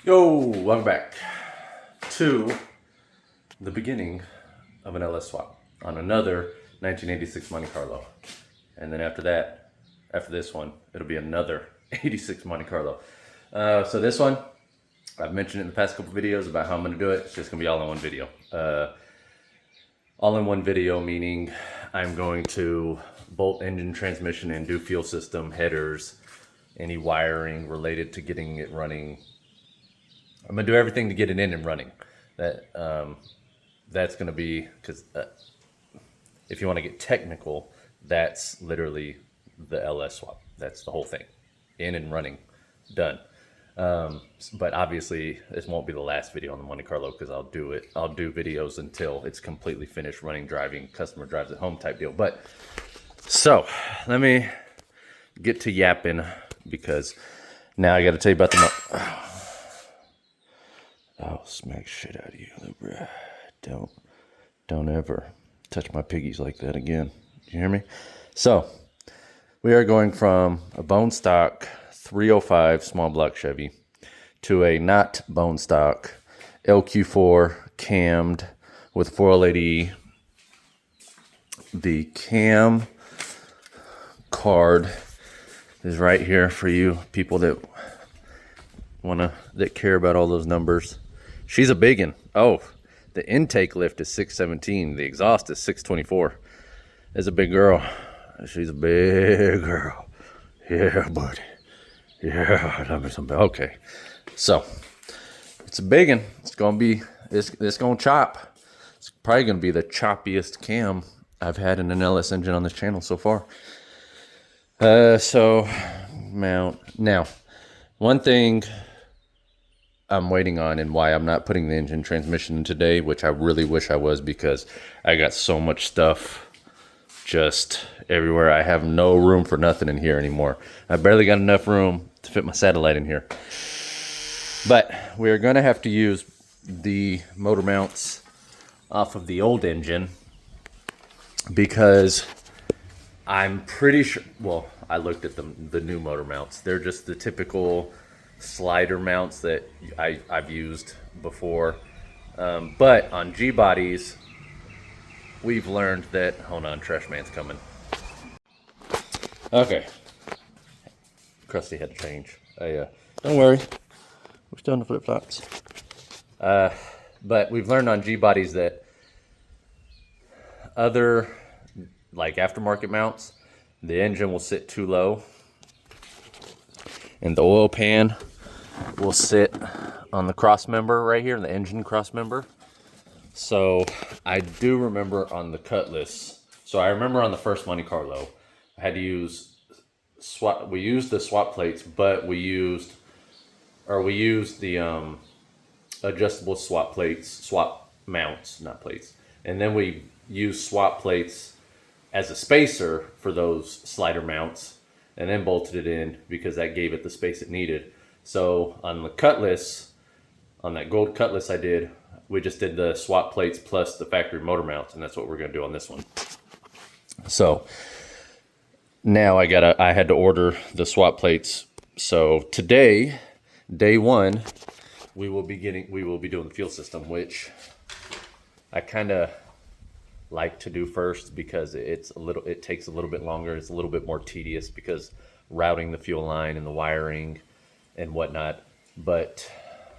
Yo, welcome back to the beginning of an LS swap on another 1986 Monte Carlo. And then after that, after this one, it'll be another 86 Monte Carlo. So this one, I've mentioned it in the past couple videos about how I'm gonna do it. It's just gonna be all in one video. All in one video, meaning I'm going to bolt engine, transmission, and do fuel system, headers, any wiring related to getting it running. I'm gonna do everything to get it in and running. That's gonna be, because if you want to get technical, that's literally the LS swap. That's the whole thing, in and running, done. But obviously, this won't be the last video on the Monte Carlo because I'll do videos until it's completely finished running, driving, customer drives at home type deal. But so let me get to yapping because now I got to tell you about the. I'll smack shit out of you, bro. Don't ever touch my piggies like that again. You hear me? So, we are going from a bone stock 305 small block Chevy to a not bone stock LQ4 cammed with 408E. The cam card is right here for you people that care about all those numbers. She's a biggin. Oh, the intake lift is 617. The exhaust is 624. It's a big girl. She's a big girl. Yeah, buddy. Yeah, love me some. Okay, so it's a biggin. It's gonna chop. It's probably gonna be the choppiest cam I've had in an LS engine on this channel so far. So mount now. One thing I'm waiting on and why I'm not putting the engine transmission in today, which I really wish I was, because I got so much stuff just everywhere. I have no room for nothing in here anymore. I barely got enough room to fit my satellite in here. But we're going to have to use the motor mounts off of the old engine because I'm pretty sure, well, I looked at the new motor mounts. They're just the typical slider mounts that I've used before. But on G-bodies, we've learned that, hold on, trash man's coming. Okay. Krusty had to change. Don't worry, we're still in the flip-flops. But we've learned on G-bodies that other, like aftermarket mounts, the engine will sit too low and the oil pan will sit on the cross member right here, the engine cross member. So I do remember on the Cutlass, so I remember on the first Monte Carlo, I had to use we used the swap plates, but we used the adjustable swap mounts, not plates. And then we used swap plates as a spacer for those slider mounts and then bolted it in because that gave it the space it needed. So on the Cutlass, on that gold Cutlass we just did the swap plates plus the factory motor mounts, and that's what we're gonna do on this one. So now I had to order the swap plates. So today, day one, we will be doing the fuel system, which I kind of like to do first because it takes a little bit longer. It's a little bit more tedious because routing the fuel line and the wiring and whatnot, but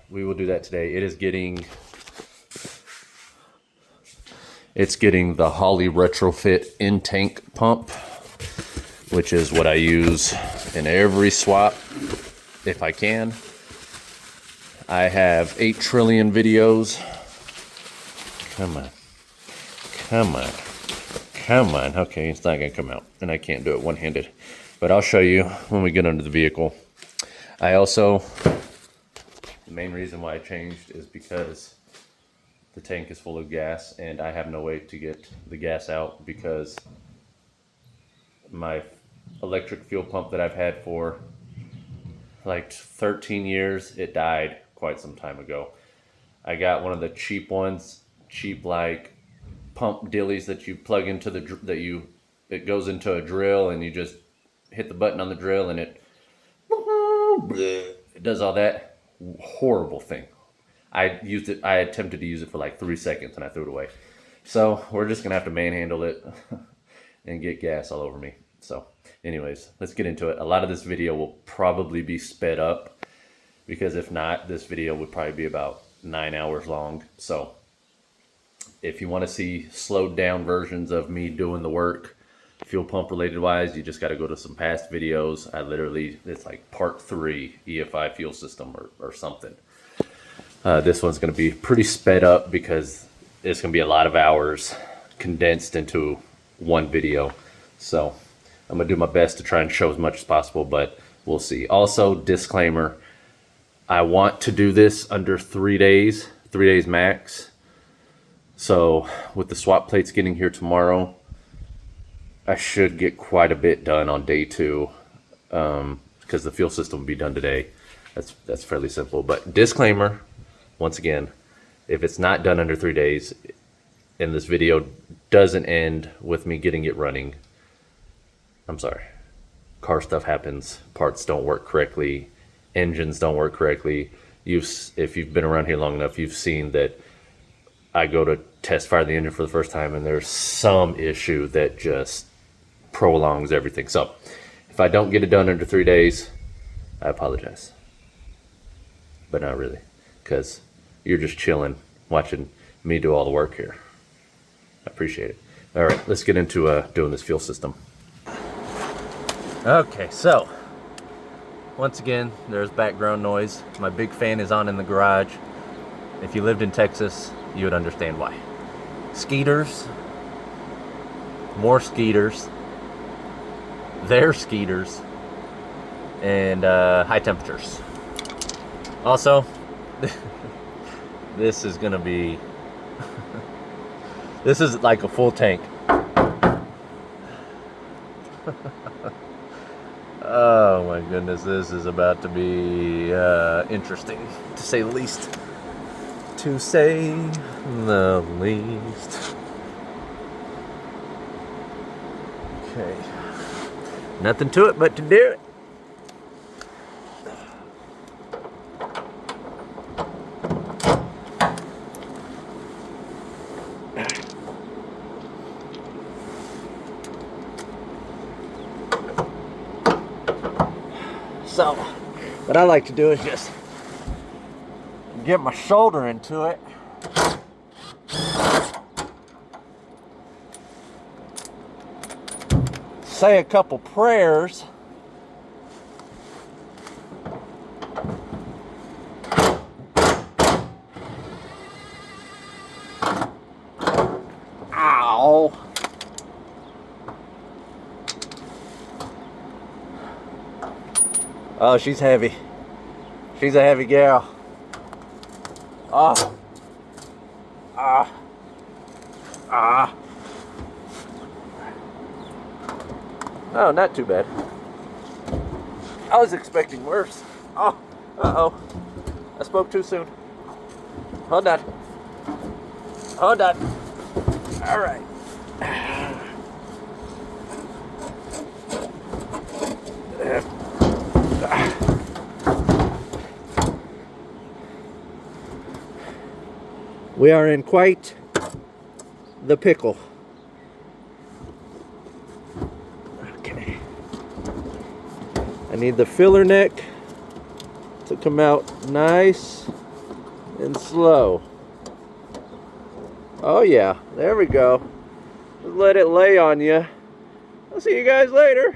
we will do that today. It's getting the Holley retrofit in-tank pump, which is what I use in every swap if I can. I have 8 trillion videos. Come on. Okay, it's not gonna come out, and I can't do it one-handed, but I'll show you when we get under the vehicle. The main reason why I changed is because the tank is full of gas and I have no way to get the gas out because my electric fuel pump that I've had for like 13 years, it died quite some time ago. I got one of the cheap ones, like pump dillies that you plug into it goes into a drill and you just hit the button on the drill and it does all that. Horrible thing. I attempted to use it for like 3 seconds and I threw it away. So we're just gonna have to manhandle it and get gas all over me. So anyways, let's get into it. A lot of this video will probably be sped up, because if not, this video would probably be about 9 hours long. So if you want to see slowed down versions of me doing the work, fuel pump related wise, you just got to go to some past videos. It's like part 3 EFI fuel system or something. This one's going to be pretty sped up because it's going to be a lot of hours condensed into one video. So I'm going to do my best to try and show as much as possible, but we'll see. Also, disclaimer, I want to do this under 3 days max. So with the swap plates getting here tomorrow, I should get quite a bit done on day 2, because the fuel system will be done today. That's fairly simple. But disclaimer, once again, if it's not done under 3 days, and this video doesn't end with me getting it running, I'm sorry. Car stuff happens. Parts don't work correctly. Engines don't work correctly. If you've been around here long enough, you've seen that I go to test fire the engine for the first time and there's some issue that just prolongs everything. So if I don't get it done under 3 days, I apologize. But not really, because you're just chilling, watching me do all the work here. I appreciate it. All right, let's get into doing this fuel system. Okay, so once again, there's background noise. My big fan is on in the garage. If you lived in Texas, you would understand why. Skeeters, more skeeters, their skeeters, and high temperatures. Also, this is gonna be, this is like a full tank. Oh my goodness, this is about to be interesting, to say the least. To say the least. Okay. Nothing to it but to do it. So, what I like to do is just get my shoulder into it. Say a couple prayers. Ow. Oh, she's heavy. She's a heavy gal. Ah. Ah. Ah. Oh, not too bad. I was expecting worse. Oh. Uh-oh. I spoke too soon. Hold on. Hold on. All right. We are in quite the pickle. Okay. I need the filler neck to come out nice and slow. Oh yeah, there we go. Just let it lay on you. I'll see you guys later.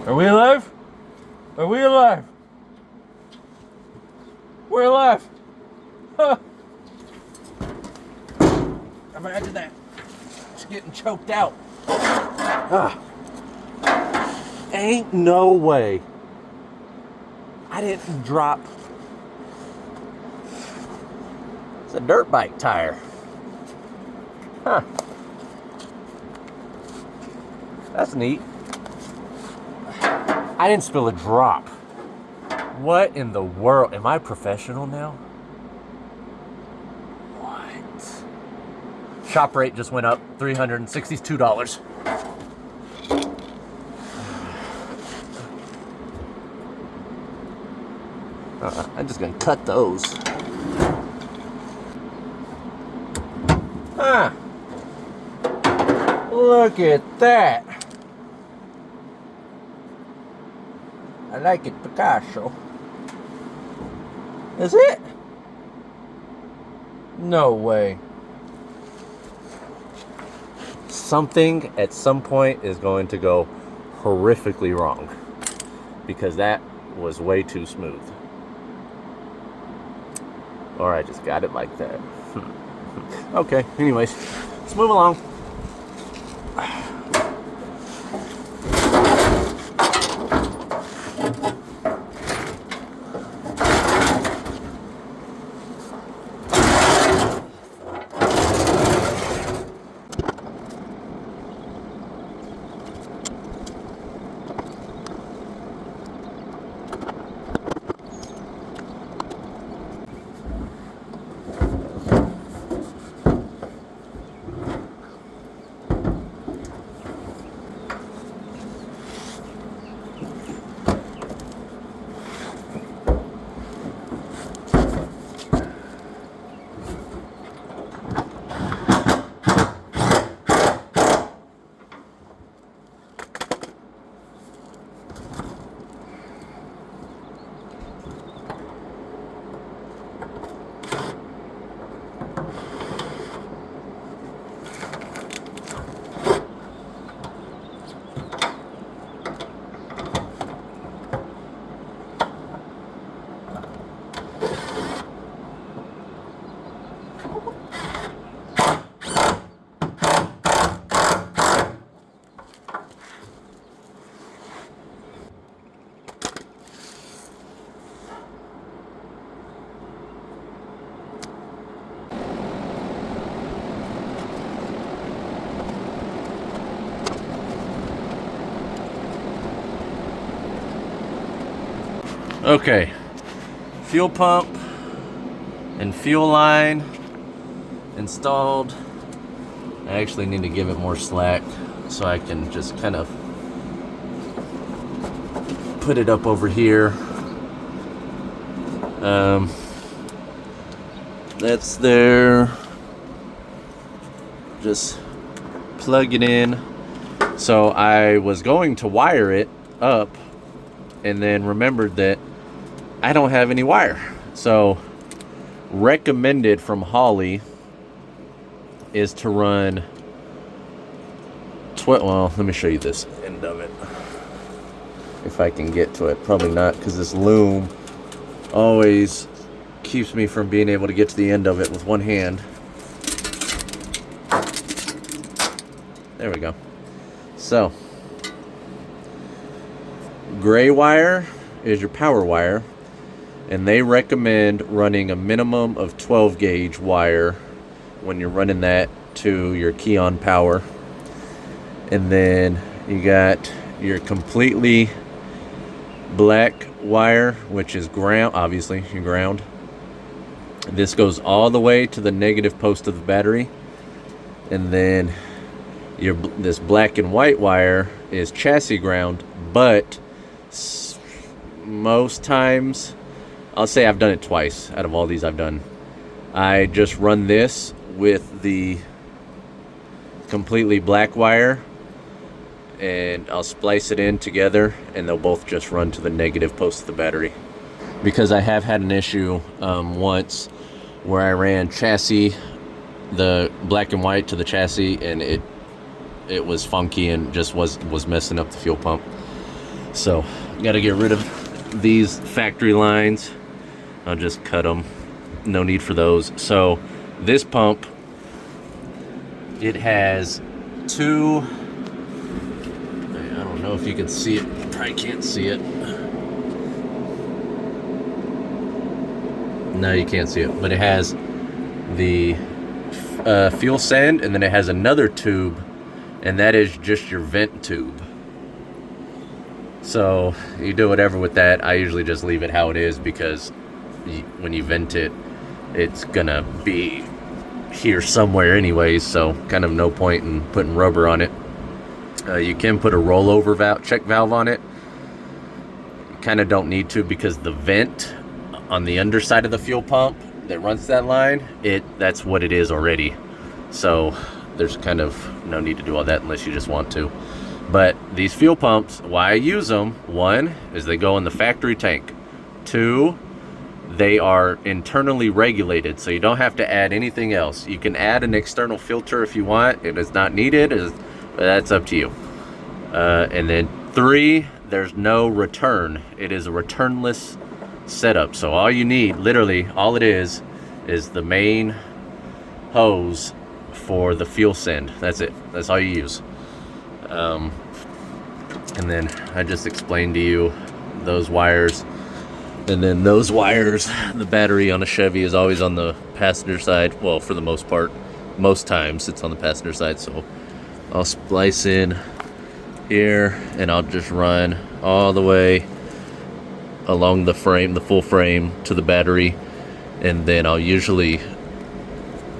Are we alive? Are we alive? We're alive. Huh. Imagine that. Just getting choked out. Ah. Ain't no way. I didn't drop. It's a dirt bike tire. Huh. That's neat. I didn't spill a drop. What in the world? Am I professional now? Wow. shop rate just went up $362. I'm just gonna cut those. Ah, look at that. I like it, Picasso. Is it? No way. Something at some point is going to go horrifically wrong, because that was way too smooth. Or I just got it like that. Okay, anyways, let's move along. Okay, fuel pump and fuel line installed. I actually need to give it more slack so I can just kind of put it up over here. That's there. Just plug it in. So I was going to wire it up and then remembered that I don't have any wire. So recommended from Holly is to run well, let me show you this end of it if I can get to it. Probably not, because this loom always keeps me from being able to get to the end of it with one hand. There we go. So gray wire is your power wire, and they recommend running a minimum of 12 gauge wire when you're running that to your key on power. And then you got your completely black wire, which is ground, obviously your ground. This goes all the way to the negative post of the battery. And then this black and white wire is chassis ground, but most times, I'll say I've done it twice out of all these I've done, I just run this with the completely black wire, and I'll splice it in together, and they'll both just run to the negative post of the battery. Because I have had an issue once where I ran chassis, the black and white to the chassis, and it was funky and just was messing up the fuel pump. So got to get rid of these factory lines. I'll just cut them. No need for those. So this pump, it has two, I don't know if you can see it, you probably can't see it. No, you can't see it, but it has the fuel send, and then it has another tube, and that is just your vent tube. So you do whatever with that. I usually just leave it how it is, because when you vent it, it's gonna be here somewhere anyways, so kind of no point in putting rubber on it. You can put a rollover check valve on it. You kind of don't need to, because the vent on the underside of the fuel pump that runs that line, that's what it is already. So there's kind of no need to do all that unless you just want to. But these fuel pumps, why I use them, one, is they go in the factory tank. Two, they are internally regulated, so you don't have to add anything else. You can add an external filter if you want. It is not needed. That's up to you. And then three, there's no return. It is a returnless setup. So all you need, literally all it is the main hose for the fuel send. That's it. That's all you use. And then I just explained to you those wires. And then those wires, the battery on a Chevy is always on the passenger side. Well, for the most part, most times it's on the passenger side. So I'll splice in here and I'll just run all the way along the frame, the full frame, to the battery. And then I'll usually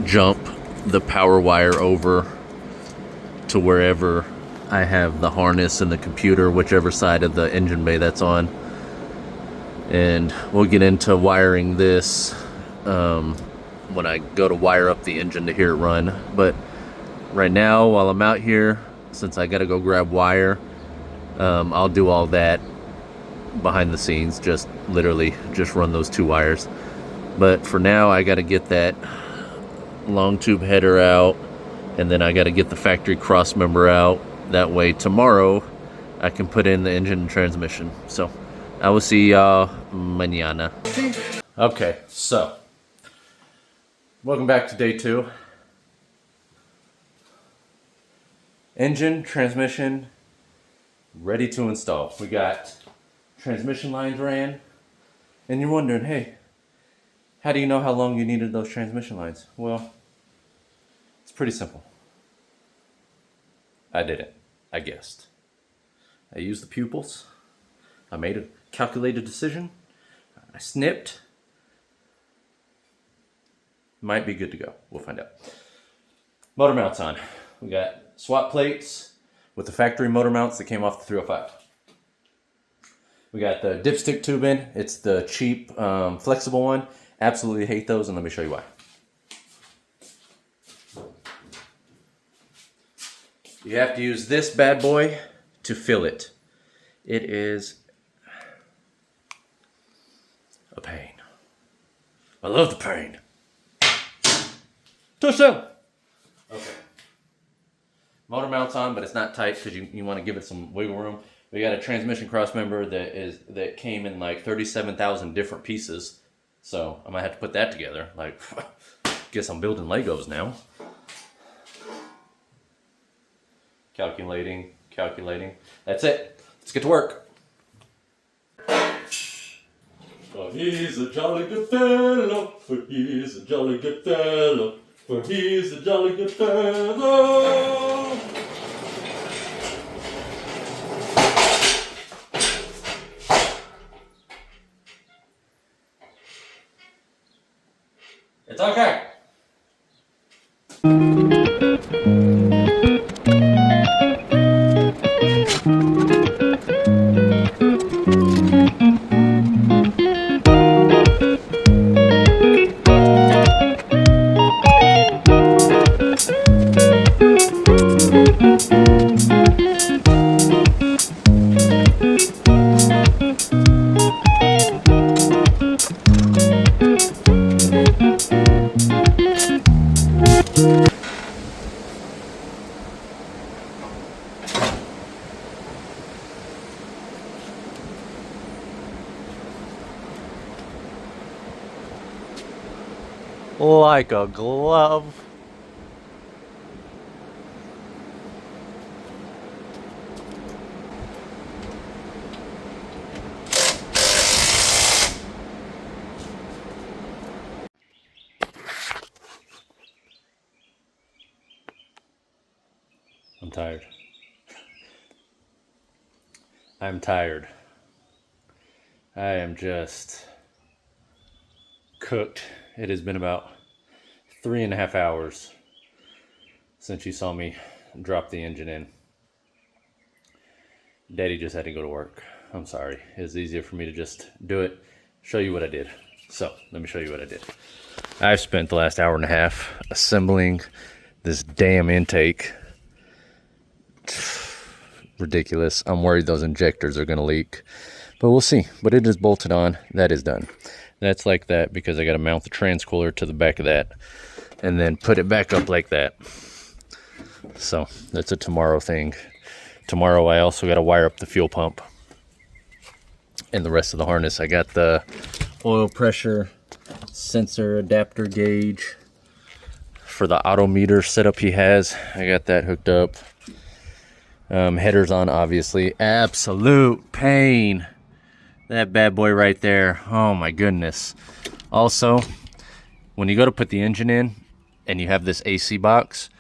jump the power wire over to wherever I have the harness and the computer, whichever side of the engine bay that's on. And we'll get into wiring this when I go to wire up the engine to hear it run. But right now, while I'm out here, since I gotta go grab wire, I'll do all that behind the scenes, just literally just run those two wires. But for now, I gotta get that long tube header out, and then I gotta get the factory cross member out. That way tomorrow I can put in the engine and transmission. So I will see y'all mañana. Okay, so welcome back to day 2. Engine, transmission, ready to install. We got transmission lines ran, and you're wondering, hey, how do you know how long you needed those transmission lines? Well, it's pretty simple. I did it. I guessed. I used the pupils. I made a calculated decision. I snipped. Might be good to go. We'll find out. Motor mounts on. We got swap plates with the factory motor mounts that came off the 305. We got the dipstick tubing. It's the cheap, flexible one. Absolutely hate those, and let me show you why. You have to use this bad boy to fill it. It is a pain. I love the pain. Touchdown! Okay. Motor mounts on, but it's not tight because you want to give it some wiggle room. We got a transmission cross member that came in like 37,000 different pieces. So I might have to put that together. Like, guess I'm building Legos now. Calculating. That's it. Let's get to work. For he's a jolly good fellow. For he's a jolly good fellow. For he's a jolly good fellow. It's okay. Like a glove. I'm tired. I'm tired. I am just cooked. It has been about 3.5 hours since you saw me drop the engine in. Daddy just had to go to work. I'm sorry. It was easier for me to just do it, show you what I did. So, let me show you what I did. I've spent the last 1.5 hours assembling this damn intake. Ridiculous. I'm worried those injectors are going to leak. But we'll see. But it is bolted on. That is done. That's like that because I got to mount the transcooler to the back of that. And then put it back up like that. So, that's a tomorrow thing. Tomorrow I also got to wire up the fuel pump. And the rest of the harness. I got the oil pressure sensor adapter gauge for the auto meter setup he has. I got that hooked up. Headers on, obviously. Absolute pain. That bad boy right there. Oh my goodness. Also, when you go to put the engine in and you have this AC box,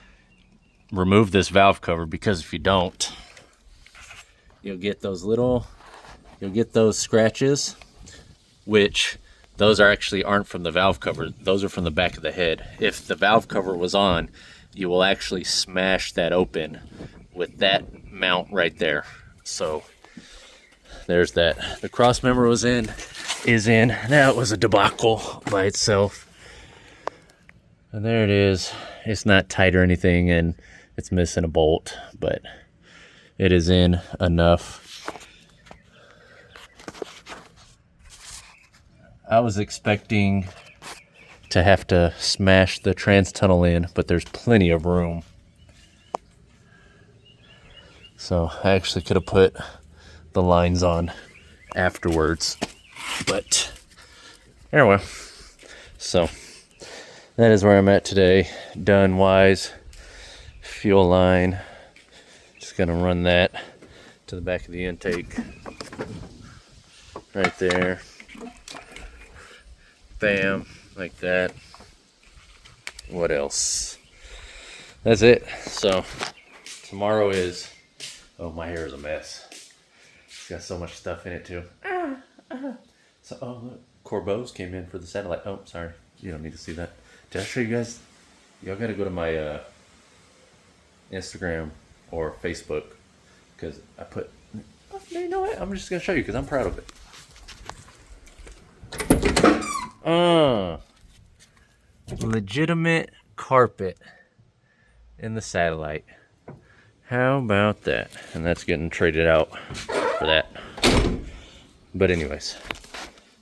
remove this valve cover, because if you don't, you'll get those scratches, which those aren't from the valve cover. Those are from the back of the head. If the valve cover was on, you will actually smash that open with that mount right there. So there's that. The cross member is in. That was a debacle by itself. And there it is. It's not tight or anything, and it's missing a bolt, but it is in enough. I was expecting to have to smash the trans tunnel in, but there's plenty of room. So I actually could have put the lines on afterwards. But anyway, so that is where I'm at today. Done wise. Fuel line. Just gonna run that to the back of the intake. Right there. Bam, like that. What else? That's it. So tomorrow is, oh, my hair is a mess. It's got so much stuff in it too. So, oh look, Corbeau's came in for the satellite. Oh, sorry, you don't need to see that. Did I show you guys? Y'all gotta go to my Instagram or Facebook, because I put, oh, you know what? I'm just gonna show you because I'm proud of it. Legitimate carpet in the satellite. How about that? And that's getting traded out for that. But anyways,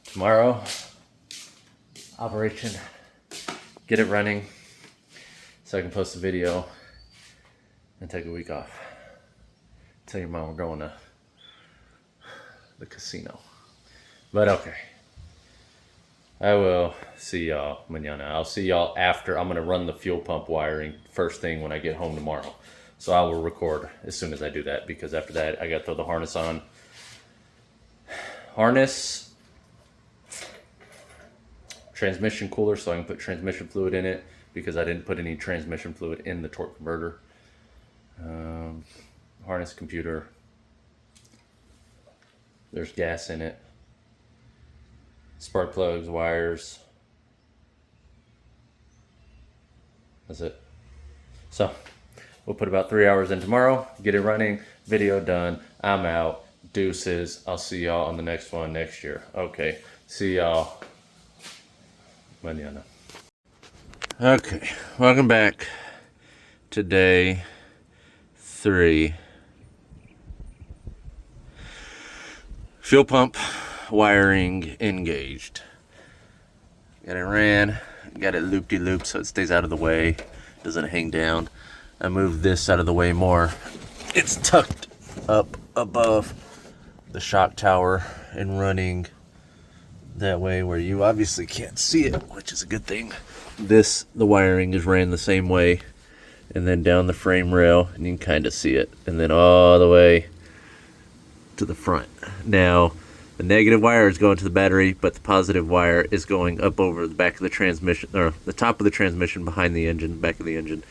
tomorrow, operation, get it running so I can post a video and take a week off. Tell your mom we're going to the casino. But okay. I will see y'all mañana. I'll see y'all after. I'm going to run the fuel pump wiring first thing when I get home tomorrow. So I will record as soon as I do that, because after that I got to throw the harness on. Harness, transmission cooler so I can put transmission fluid in it, because I didn't put any transmission fluid in the torque converter. Harness, computer. There's gas in it. Spark plugs, wires. That's it. So we'll put about 3 hours in tomorrow, get it running, video done. I'm out. Deuces. I'll see y'all on the next one next year. Okay. See y'all mañana. Okay. Welcome back to day 3. Fuel pump wiring engaged. Got it ran, got it loop-de-loop so it stays out of the way, doesn't hang down. I moved this out of the way more. It's tucked up above the shock tower and running that way where you obviously can't see it, which is a good thing. The wiring is ran the same way, and then down the frame rail, and you can kind of see it, and then all the way to the front. Now, the negative wire is going to the battery, but the positive wire is going up over the back of the transmission, or the top of the transmission behind the engine, back of the engine,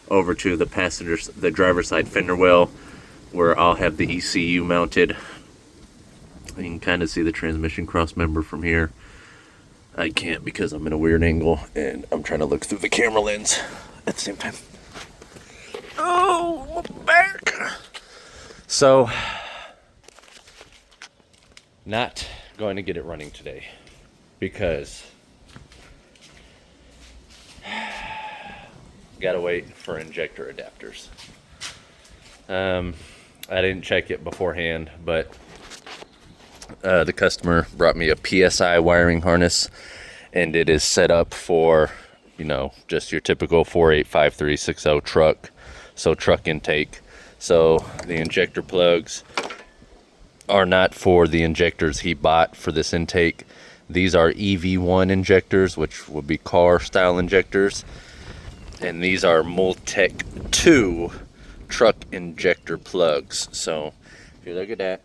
over to the driver's side fender well, where I'll have the ECU mounted. You can kind of see the transmission cross member from here. I can't because I'm in a weird angle and I'm trying to look through the camera lens at the same time. Oh, my back. So, not going to get it running today because gotta wait for injector adapters. I didn't check it beforehand, but the customer brought me a PSI wiring harness, and it is set up for, you know, just your typical 485360 truck, so truck intake. So the injector plugs are not for the injectors he bought for this intake. These are EV1 injectors, which would be car style injectors, and these are Monte 2 truck injector plugs. So if you look at that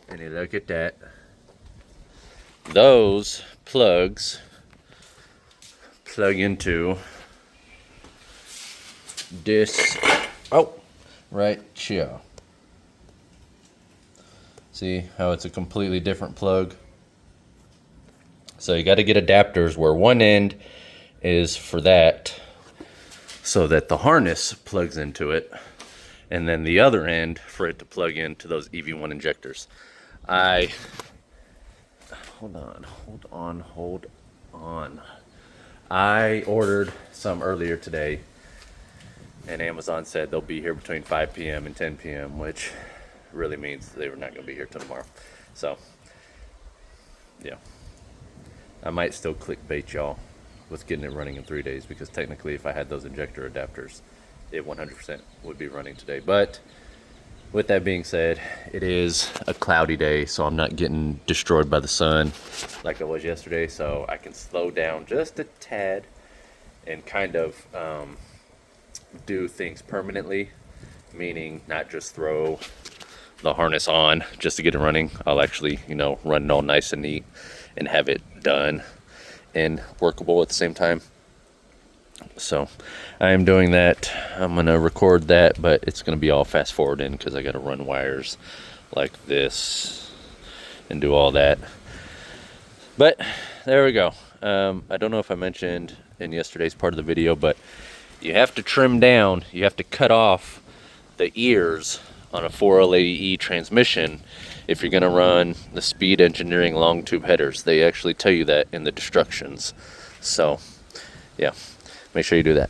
and you look at that, those plugs plug into this right here. See how it's a completely different plug? So you got to get adapters where one end is for that, so that the harness plugs into it, and then the other end for it to plug into those EV1 injectors. Hold on. I ordered some earlier today, and Amazon said they'll be here between 5 p.m. and 10 p.m., which really means they were not going to be here till tomorrow. So, yeah. I might still clickbait y'all with getting it running in 3 days, because technically if I had those injector adapters, it 100% would be running today. But with that being said, it is a cloudy day, so I'm not getting destroyed by the sun like I was yesterday, so I can slow down just a tad and kind of do things permanently, meaning not just throw the harness on just to get it running. I'll actually, you know, run it all nice and neat and have it done and workable at the same time. So I am doing that. I'm gonna record that, but it's gonna be all fast forward in because I gotta run wires like this and do all that. But there we go. I don't know if I mentioned in yesterday's part of the video, but you have to trim down, you have to cut off the ears on a 4L80E transmission if you're going to run the Speed Engineering long tube headers. They actually tell you that in the instructions. So yeah, make sure you do that,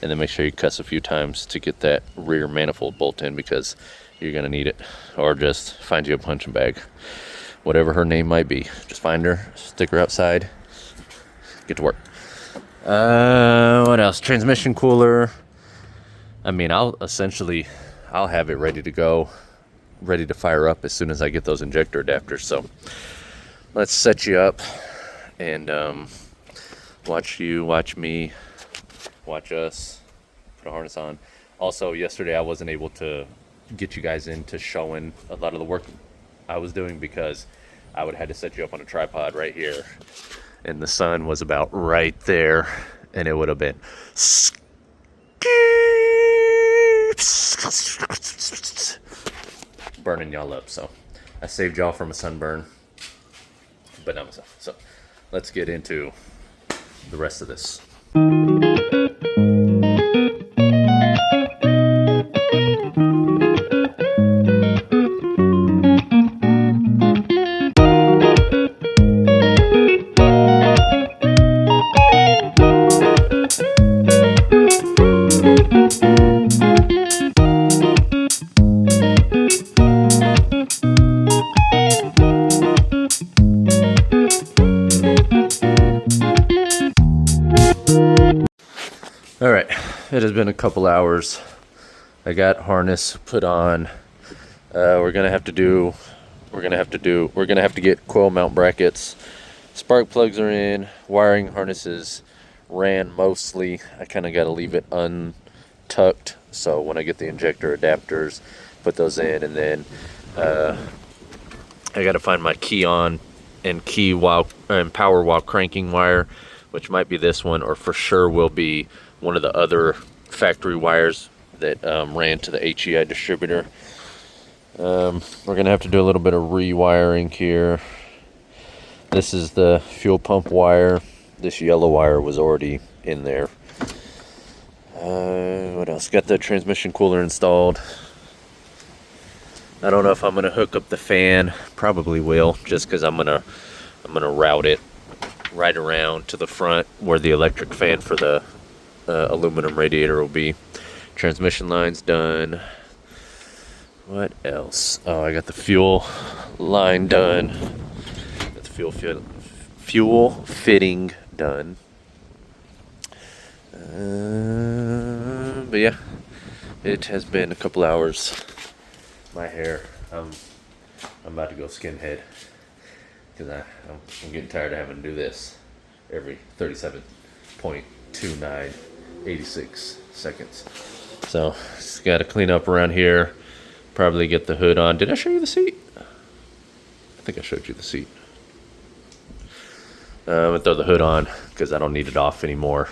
and then make sure you cuss a few times to get that rear manifold bolt in, because you're going to need it. Or just find you a punching bag, whatever her name might be. Just find her, stick her outside, get to work. What else? Transmission cooler. I mean, I'll have it ready to go, ready to fire up as soon as I get those injector adapters. So let's set you up and watch you, watch me, watch us put a harness on. Also, yesterday I wasn't able to get you guys into showing a lot of the work I was doing because I would have had to set you up on a tripod right here, and the sun was about right there, and it would have been burning y'all up. So I saved y'all from a sunburn, but not myself. So let's get into the rest of this. All right, it has been a couple hours. I got harness put on. We're gonna have to get coil mount brackets. Spark plugs are in. Wiring harnesses ran mostly. I kind of got to leave it untucked, so when I get the injector adapters, put those in, and then I got to find my key on and power while cranking wire, which might be this one, or for sure will be one of the other factory wires that ran to the HEI distributor. We're gonna have to do a little bit of rewiring here. This is the fuel pump wire. This yellow wire was already in there. What else? Got the transmission cooler installed. I don't know if I'm gonna hook up the fan. Probably will, just because I'm gonna route it right around to the front where the electric fan for the aluminum radiator will be. Transmission line's done. What else? Oh, I got the fuel line done. Got the fuel fitting done. But yeah, it has been a couple hours. My hair, I'm about to go skinhead because I'm getting tired of having to do this every 37.2986 seconds. So just got to clean up around here. Probably get the hood on. Did I show you the seat? I think I showed you the seat. I'm gonna throw the hood on because I don't need it off anymore.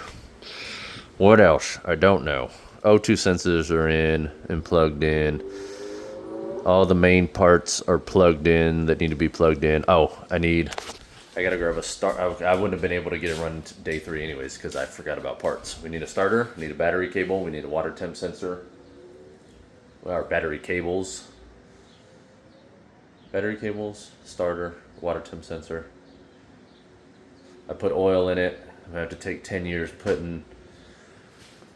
What else? I don't know. O2 sensors are in and plugged in. All the main parts are plugged in that need to be plugged in. Oh, I gotta grab a start. I wouldn't have been able to get it run day 3 anyways because I forgot about parts. We need a starter, we need a battery cable, we need a water temp sensor. Our battery cables, starter, water temp sensor. I put oil in it. I'm gonna have to take 10 years putting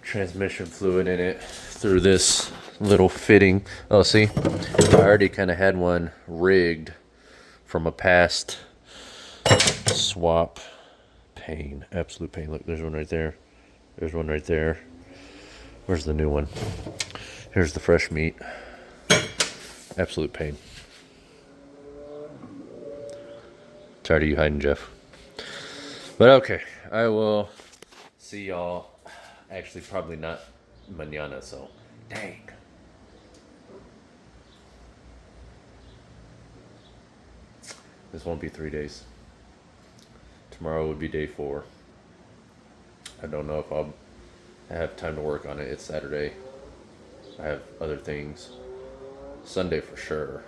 transmission fluid in it through this little fitting. Oh, see, I already kind of had one rigged from a past swap. Pain, absolute pain. Look, there's one right there. There's one right there. Where's the new one? Here's the fresh meat. Absolute pain. Tired of you hiding, Jeff. But okay, I will see y'all. Actually, probably not mañana, so dang. This won't be 3 days. Tomorrow would be day 4. I don't know if I'll have time to work on it. It's Saturday. I have other things. Sunday for sure.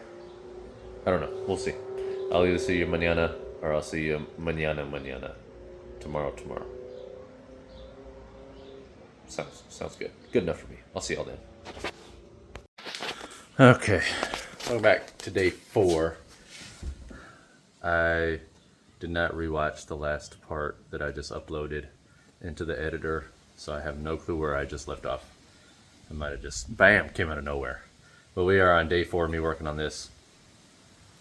I don't know. We'll see. I'll either see you mañana or I'll see you mañana. Tomorrow. Sounds good. Good enough for me. I'll see y'all then. Okay. Welcome back to day 4. I did not rewatch the last part that I just uploaded into the editor, so I have no clue where I just left off. I might have just, bam, came out of nowhere. But we are on day 4 of me working on this.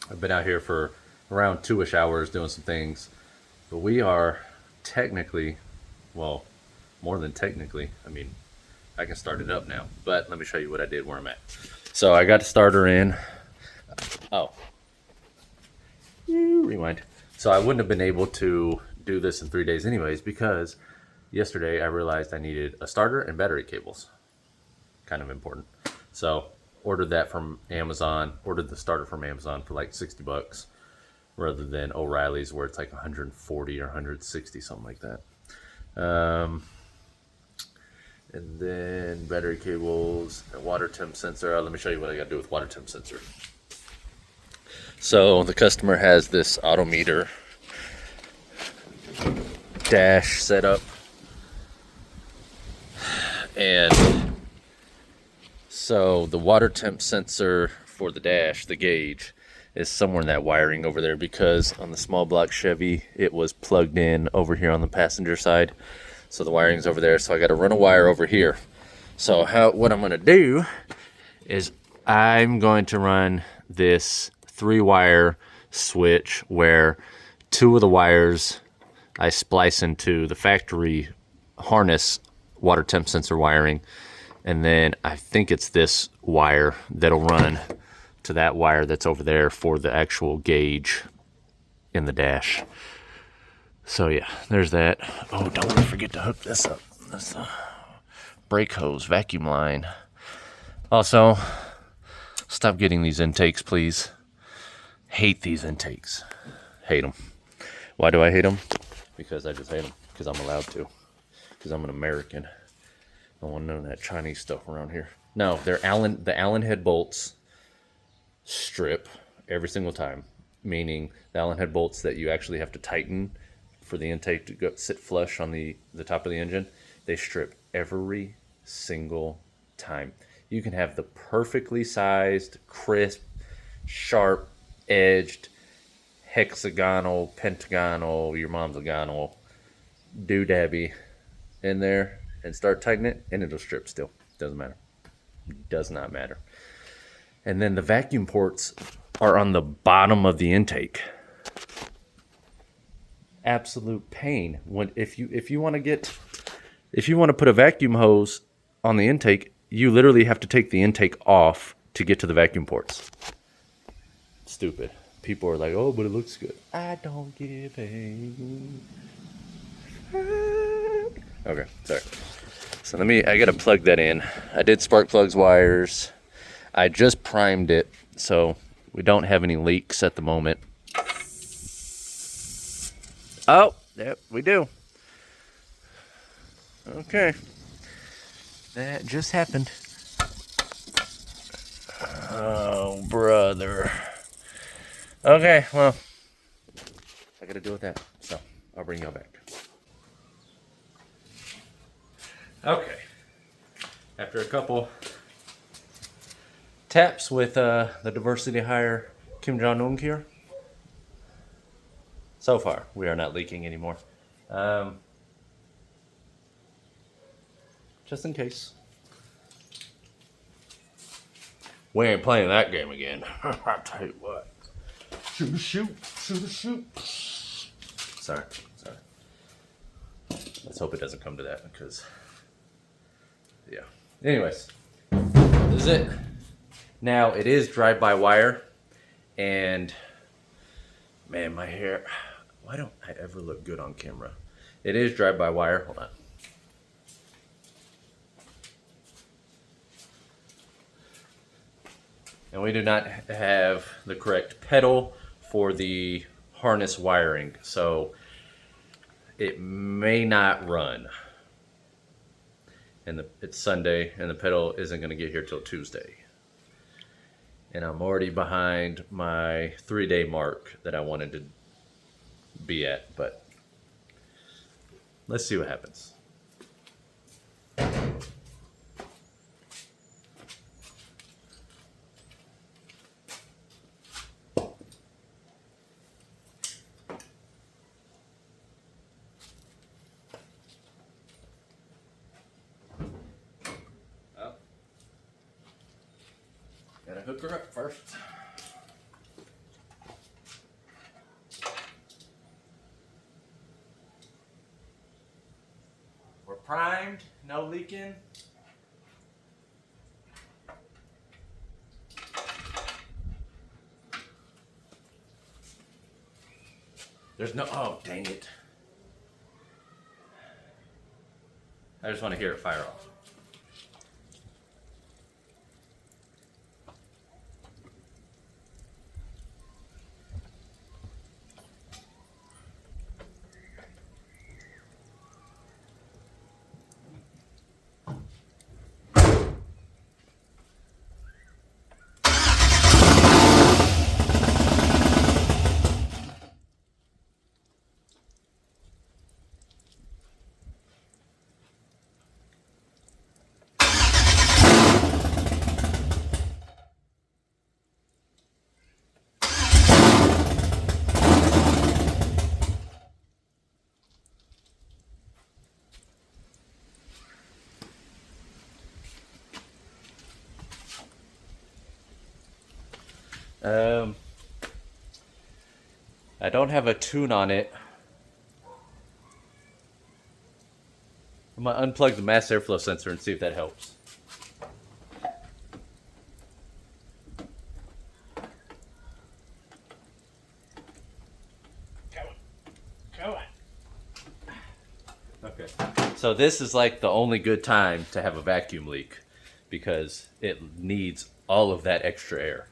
I've been out here for around 2-ish hours doing some things. But we are technically, well, more than technically. I mean, I can start it up now. But let me show you what I did where I'm at. So I got the starter in. Oh. Rewind. So I wouldn't have been able to do this in 3 days anyways because yesterday I realized I needed a starter and battery cables. Kind of important. So ordered that from Amazon. Ordered the starter from Amazon for like $60 rather than O'Reilly's where it's like 140 or 160, something like that. And then battery cables, a water temp sensor. Let me show you what I got to do with water temp sensor. So the customer has this autometer dash set up, and so the water temp sensor for the dash, the gauge, is somewhere in that wiring over there because on the small block Chevy it was plugged in over here on the passenger side. So the wiring's over there, so I got to run a wire over here. So what I'm going to do is I'm going to run this 3-wire switch where 2 of the wires I splice into the factory harness water temp sensor wiring, and then I think it's this wire that'll run to that wire that's over there for the actual gauge in the dash. So yeah, there's that. Oh, don't forget to hook this up. That's the brake hose, vacuum line. Also, stop getting these intakes, please. Hate these intakes. Hate them. Why do I hate them? Because I just hate them. Because I'm allowed to. Because I'm an American. I don't want none of that Chinese stuff around here. No, they're the Allen head bolts strip every single time. meaning the Allen head bolts that you actually have to tighten for the intake to go sit flush on the top of the engine, they strip every single time. You can have the perfectly sized, crisp, sharp edged, hexagonal, pentagonal, your mom's agonal doodabby in there and start tightening it, and it'll strip still. Doesn't matter. Does not matter. And then the vacuum ports are on the bottom of the intake. Absolute pain. When if you want to put a vacuum hose on the intake, you literally have to take the intake off to get to the vacuum ports. Stupid. People are like, oh, but it looks good. I don't give a... Okay, sorry. So I gotta plug that in. I did spark plugs wires. I just primed it, so we don't have any leaks at the moment. Oh, yep, we do. Okay. That just happened. Oh, brother. Okay, well, I gotta deal with that, so I'll bring y'all back. Okay. After a couple taps with the diversity hire Kim Jong-un here, so far we are not leaking anymore. Just in case. We ain't playing that game again. I'll tell you what. Shoot. Sorry. Let's hope it doesn't come to that because, yeah. Anyways, this is it. Now it is drive-by-wire, and man, my hair. Why don't I ever look good on camera? It is drive-by-wire. Hold on. And we do not have the correct pedal for the harness wiring, so it may not run. And it's Sunday, and the pedal isn't going to get here till Tuesday. And I'm already behind my 3-day mark that I wanted to be at, but let's see what happens. Gotta hook her up first. We're primed, no leaking. There's no, oh dang it. I just want to hear it fire off. I don't have a tune on it. I'm gonna unplug the mass airflow sensor and see if that helps. Come on. Okay. So this is like the only good time to have a vacuum leak because it needs all of that extra air.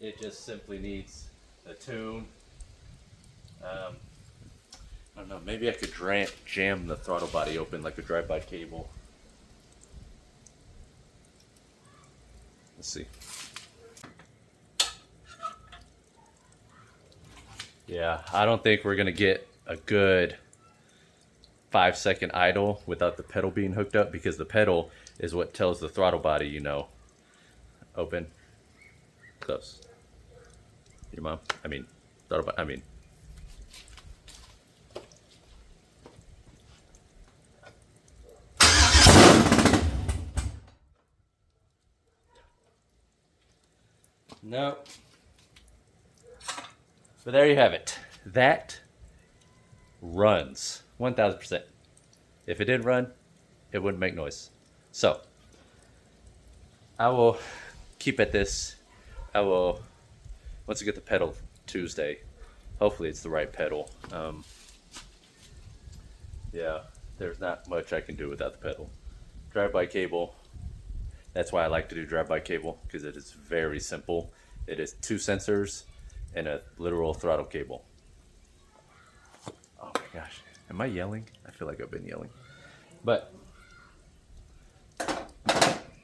It just simply needs a tune. I don't know, maybe I could jam the throttle body open like a drive-by cable. Let's see. Yeah, I don't think we're gonna get a good 5-second idle without the pedal being hooked up, because the pedal is what tells the throttle body, you know, open, close. Your mom? I mean, throttle body, I mean. No. But there you have it. That runs 1000%. If it didn't run, it wouldn't make noise. So, I will keep at this. I will, once I get the pedal Tuesday, hopefully it's the right pedal. Yeah, there's not much I can do without the pedal. Drive-by cable. That's why I like to do drive-by cable, because it is very simple. It is 2 sensors and a literal throttle cable. Oh my gosh, am I yelling? I feel like I've been yelling. But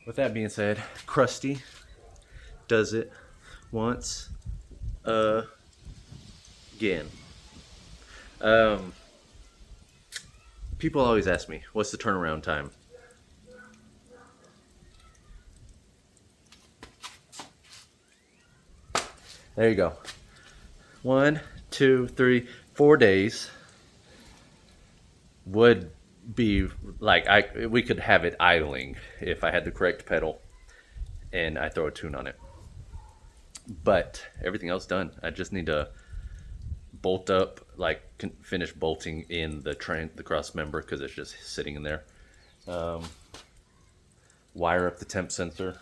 with that being said, Krusty does it once again. People always ask me, what's the turnaround time? There you go. 1, 2, 3, 4 days would be like, we could have it idling if I had the correct pedal and I throw a tune on it. But everything else done. I just need to bolt up, like finish bolting in the cross member, because it's just sitting in there. Wire up the temp sensor,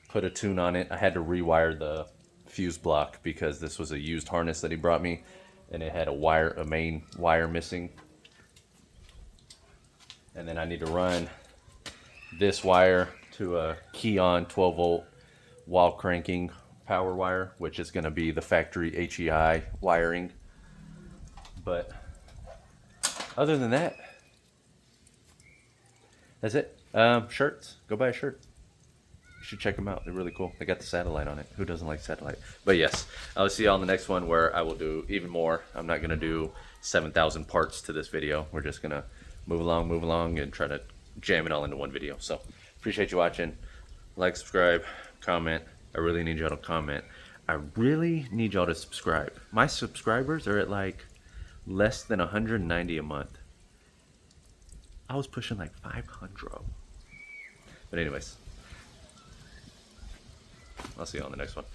put a tune on it. I had to rewire the fuse block because this was a used harness that he brought me, and it had a main wire missing. And then I need to run this wire to a key-on 12-volt wall cranking power wire, which is going to be the factory HEI wiring. But other than that, that's it. Shirts. Go buy a shirt. You should check them out. They're really cool. They got the satellite on it. Who doesn't like satellite? But yes, I'll see you all in the next one, where I will do even more. I'm not going to do 7,000 parts to this video. We're just going to move along, and try to jam it all into one video. So appreciate you watching. Like, subscribe, comment. I really need y'all to comment. I really need y'all to subscribe. My subscribers are at like less than 190 a month. I was pushing like 500. But anyways, I'll see you on the next one.